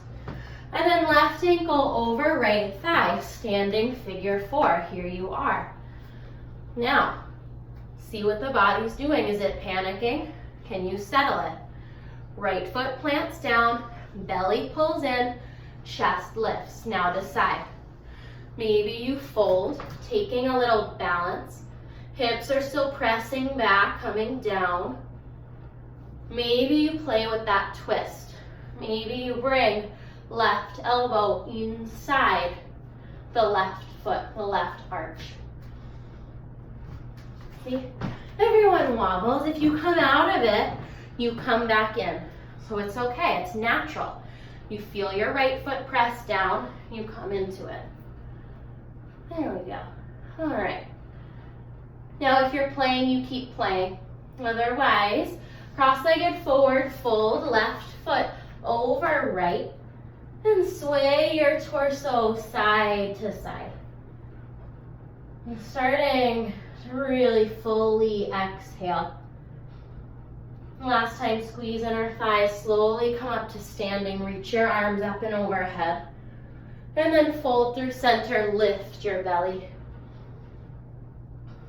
And then left ankle over right thigh, standing figure four. Here you are. Now, see what the body's doing. Is it panicking? Can you settle it? Right foot plants down, belly pulls in, chest lifts. Now decide. Maybe you fold, taking a little balance. Hips are still pressing back, coming down. Maybe you play with that twist. Maybe you bring left elbow inside the left foot, the left arch. See, everyone wobbles. If you come out of it, you come back in. So it's okay, it's natural. You feel your right foot press down, you come into it. There we go. All right. Now if you're playing, you keep playing. Otherwise, cross-legged forward fold, left foot over right, and sway your torso side to side. And starting to really fully exhale. Last time, squeeze inner thighs, slowly come up to standing, reach your arms up and overhead. And then fold through center, lift your belly.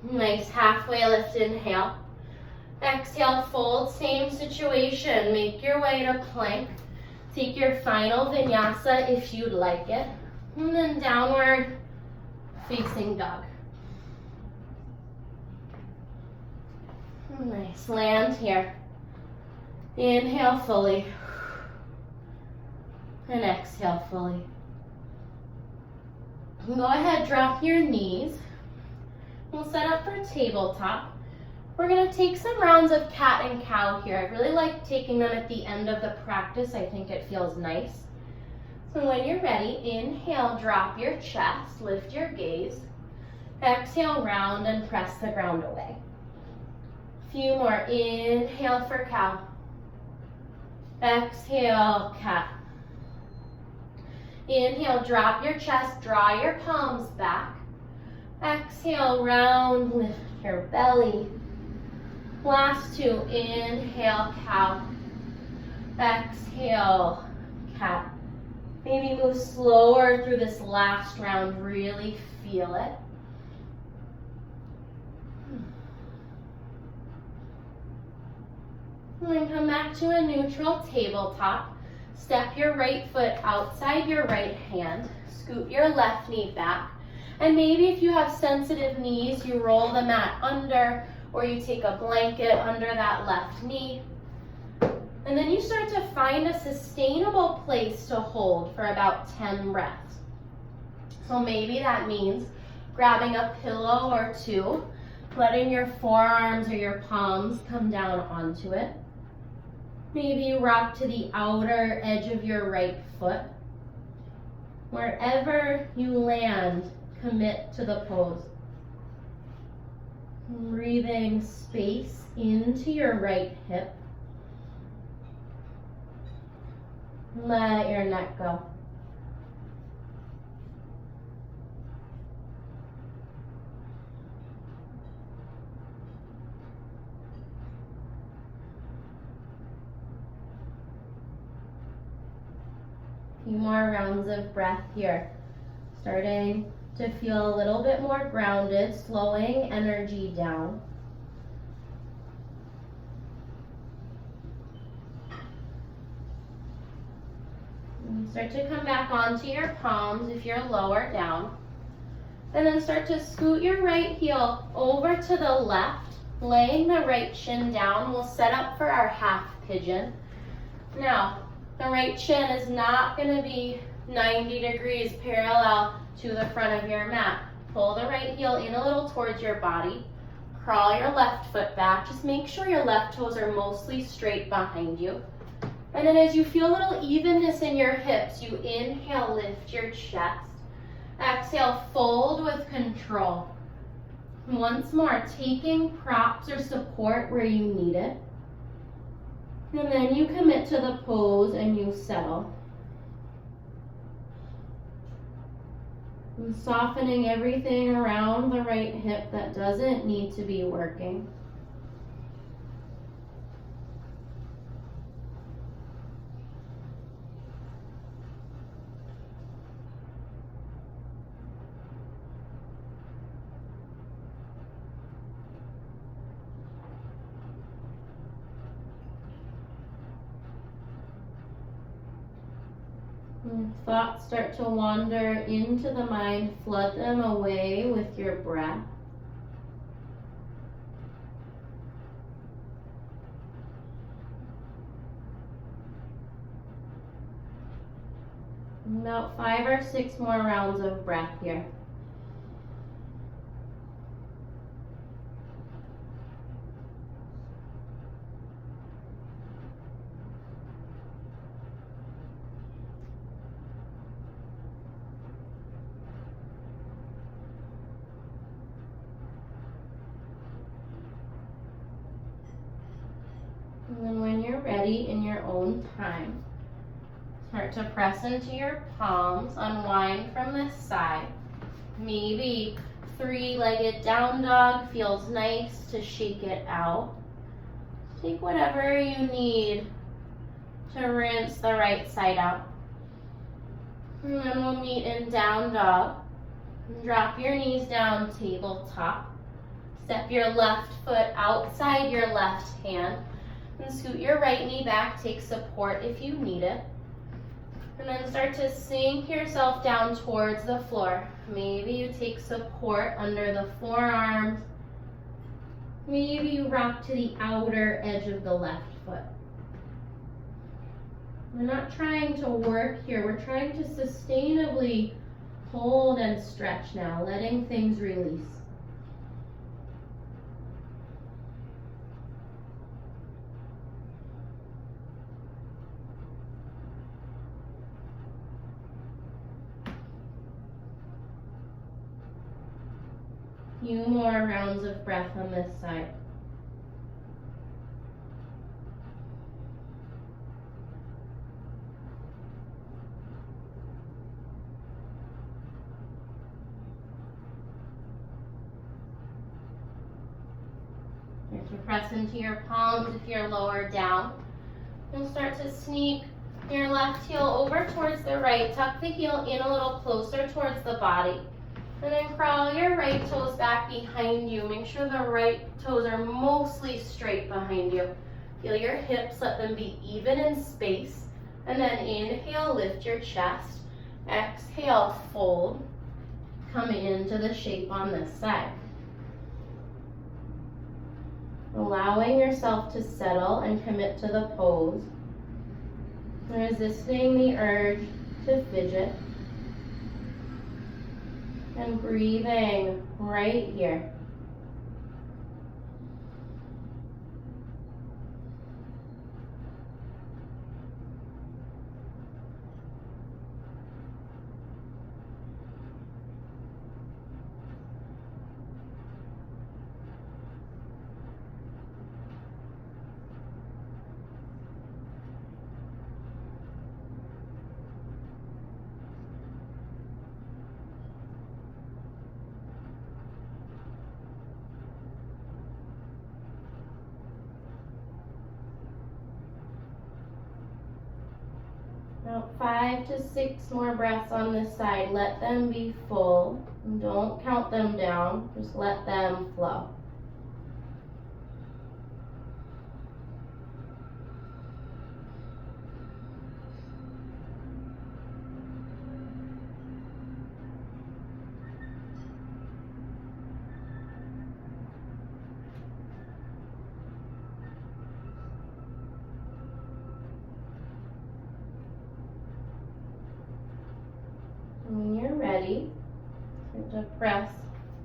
Nice halfway lift, inhale. Exhale, fold, same situation. Make your way to plank. Take your final vinyasa if you'd like it. And then downward facing dog. Nice, land here. Inhale fully. And exhale fully. Go ahead, drop your knees. We'll set up for tabletop. We're gonna take some rounds of cat and cow here. I really like taking them at the end of the practice. I think it feels nice. So when you're ready, inhale, drop your chest, lift your gaze. Exhale, round and press the ground away. Few more, inhale for cow. Exhale, cat. Inhale, drop your chest, draw your palms back. Exhale, round, lift your belly. Last two, inhale, cow. Exhale, cat. Maybe move slower through this last round, really feel it. And then come back to a neutral tabletop. Step your right foot outside your right hand. Scoot your left knee back. And maybe if you have sensitive knees, you roll the mat under, or you take a blanket under that left knee. And then you start to find a sustainable place to hold for about 10 breaths. So maybe that means grabbing a pillow or two, letting your forearms or your palms come down onto it. Maybe you rock to the outer edge of your right foot. Wherever you land, commit to the pose. Breathing space into your right hip. Let your neck go. A few more rounds of breath here. Starting to feel a little bit more grounded, slowing energy down. And start to come back onto your palms if you're lower down. And then start to scoot your right heel over to the left, laying the right shin down. We'll set up for our half pigeon. Now, the right shin is not going to be 90 degrees parallel to the front of your mat. Pull the right heel in a little towards your body. Crawl your left foot back. Just make sure your left toes are mostly straight behind you. And then as you feel a little evenness in your hips, you inhale, lift your chest. Exhale, fold with control. Once more, taking props or support where you need it. And then you commit to the pose and you settle. And softening everything around the right hip that doesn't need to be working. When thoughts start to wander into the mind, flood them away with your breath. About 5 or 6 more rounds of breath here. And then when you're ready in your own time, start to press into your palms, unwind from this side. Maybe 3-legged down dog feels nice to shake it out. Take whatever you need to rinse the right side out. And then we'll meet in down dog. Drop your knees down, tabletop. Step your left foot outside your left hand. And scoot your right knee back, take support if you need it. And then start to sink yourself down towards the floor. Maybe you take support under the forearms. Maybe you rock to the outer edge of the left foot. We're not trying to work here. We're trying to sustainably hold and stretch now, letting things release. Few more rounds of breath on this side. Start to press into your palms if you're lower down. You'll start to sneak your left heel over towards the right. Tuck the heel in a little closer towards the body. And then crawl your right toes back behind you. Make sure the right toes are mostly straight behind you. Feel your hips, let them be even in space. And then inhale, lift your chest. Exhale, fold. Come into the shape on this side. Allowing yourself to settle and commit to the pose. Resisting the urge to fidget. And breathing right here. About 5 to 6 more breaths on this side. Let them be full. And don't count them down. Just let them flow. When you're ready, start to press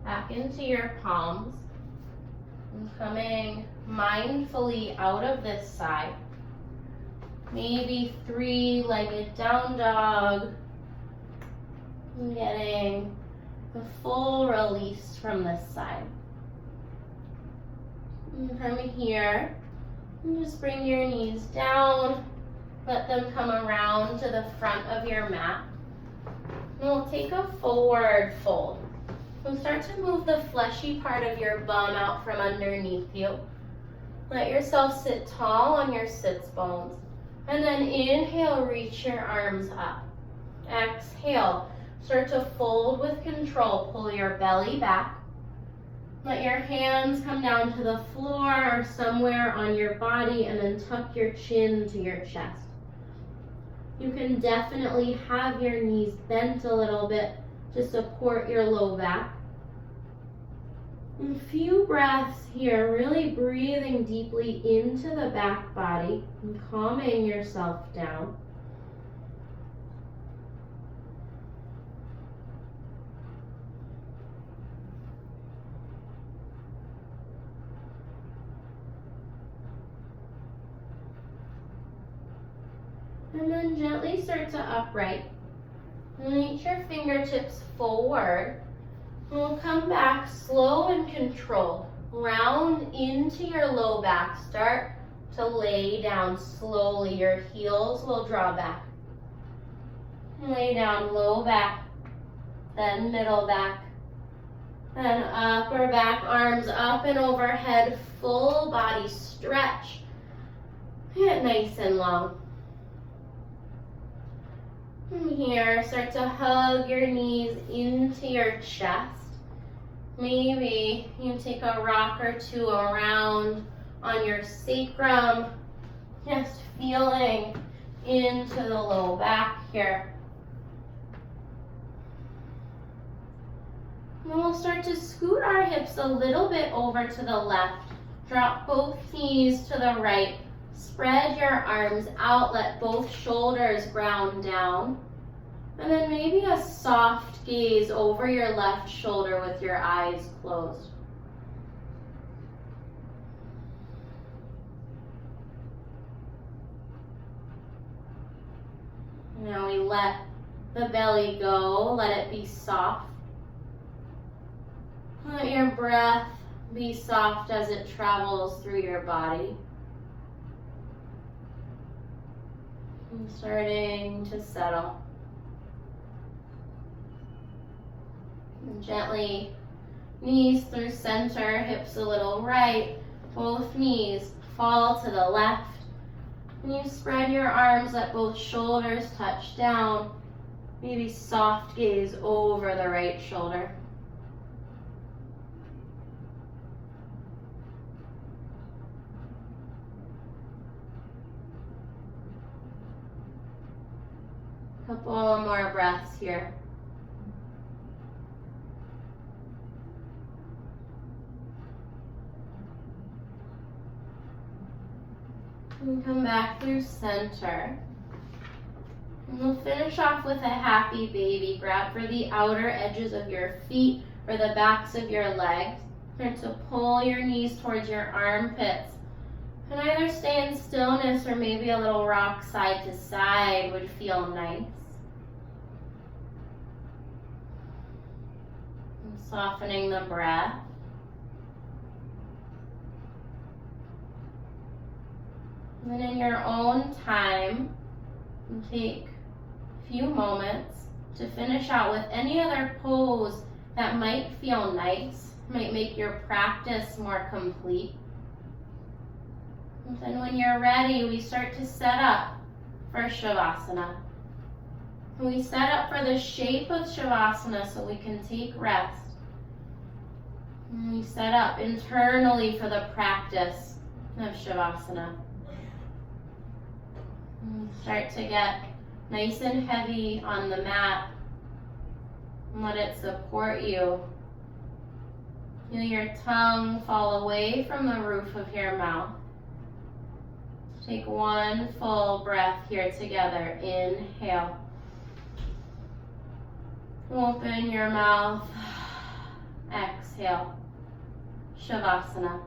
back into your palms and coming mindfully out of this side. Maybe 3-legged down dog. And getting the full release from this side. And from here, and just bring your knees down. Let them come around to the front of your mat. We'll take a forward fold. We'll start to move the fleshy part of your bum out from underneath you. Let yourself sit tall on your sits bones. And then inhale, reach your arms up. Exhale, start to fold with control. Pull your belly back. Let your hands come down to the floor or somewhere on your body, and then tuck your chin to your chest. You can definitely have your knees bent a little bit to support your low back. A few breaths here, really breathing deeply into the back body and calming yourself down. And then gently start to upright. Reach your fingertips forward. We'll come back slow and controlled. Round into your low back. Start to lay down slowly. Your heels will draw back. Lay down low back, then middle back, then upper back, arms up and overhead, full body stretch. Get nice and long. From here, start to hug your knees into your chest. Maybe you take a rock or two around on your sacrum, just feeling into the low back here. And we'll start to scoot our hips a little bit over to the left. Drop both knees to the right. Spread your arms out. Let both shoulders ground down. And then maybe a soft gaze over your left shoulder with your eyes closed. Now we let the belly go. Let it be soft. Let your breath be soft as it travels through your body. And starting to settle. And gently, knees through center, hips a little right, both knees fall to the left. And you spread your arms, let both shoulders touch down. Maybe soft gaze over the right shoulder. Couple more breaths here. And come back through center. And we'll finish off with a happy baby. Grab for the outer edges of your feet or the backs of your legs. Start to pull your knees towards your armpits. And either stay in stillness or maybe a little rock side to side would feel nice. And softening the breath. And then in your own time, take a few moments to finish out with any other pose that might feel nice, might make your practice more complete. And then when you're ready, we start to set up for Shavasana. And we set up for the shape of Shavasana so we can take rest. And we set up internally for the practice of Shavasana. And start to get nice and heavy on the mat. And let it support you. Feel your tongue fall away from the roof of your mouth. Take one full breath here together. Inhale. Open your mouth. Exhale. Shavasana.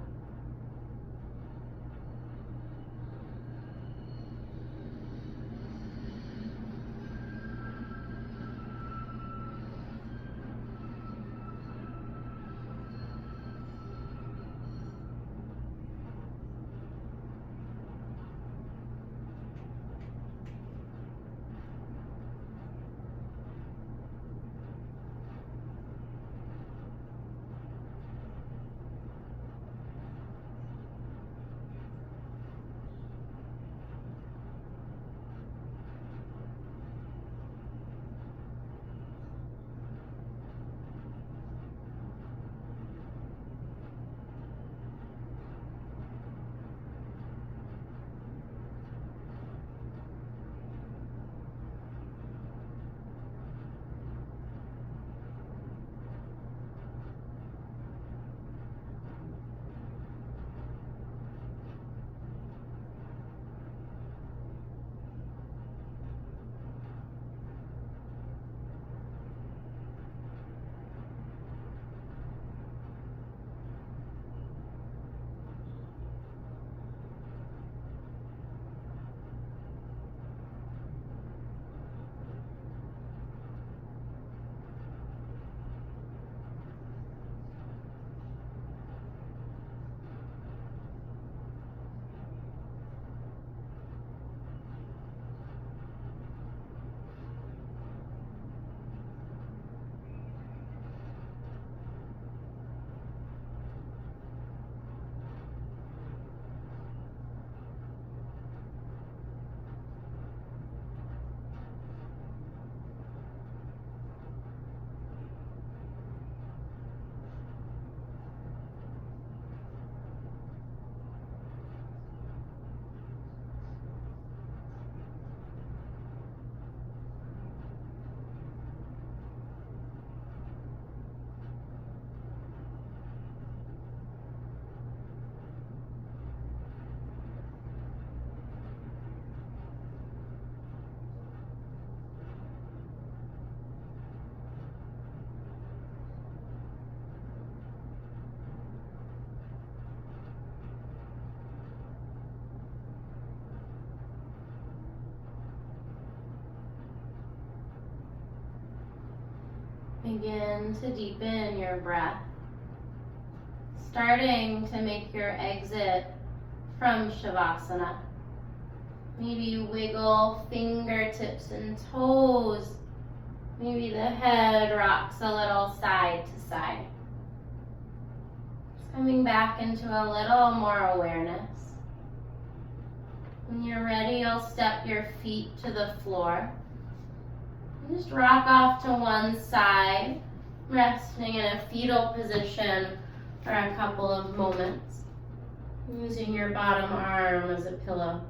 Begin to deepen your breath, starting to make your exit from Shavasana. Maybe wiggle fingertips and toes. Maybe the head rocks a little side to side. Coming back into a little more awareness. When you're ready, you'll step your feet to the floor. Just rock off to one side, resting in a fetal position for a couple of moments, using your bottom arm as a pillow.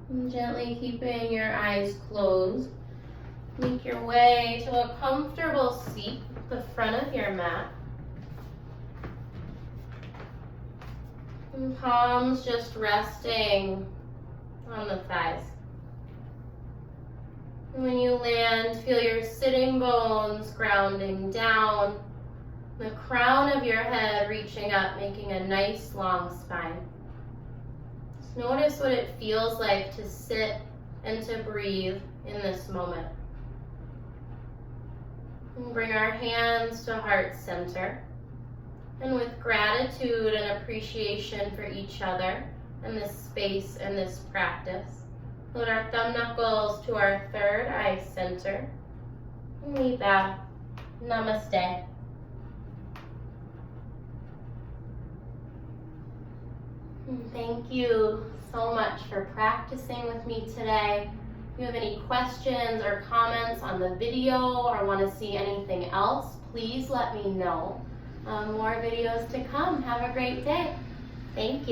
And gently keeping your eyes closed, make your way to a comfortable seat at the front of your mat. And palms just resting on the thighs. And when you land, feel your sitting bones grounding down, the crown of your head reaching up, making a nice long spine. Just notice what it feels like to sit and to breathe in this moment. And bring our hands to heart center. And with gratitude and appreciation for each other and this space and this practice, put our thumb knuckles to our third eye center. And we bow. Namaste. And thank you so much for practicing with me today. If you have any questions or comments on the video or want to see anything else, please let me know. More videos to come. Have a great day. Thank you.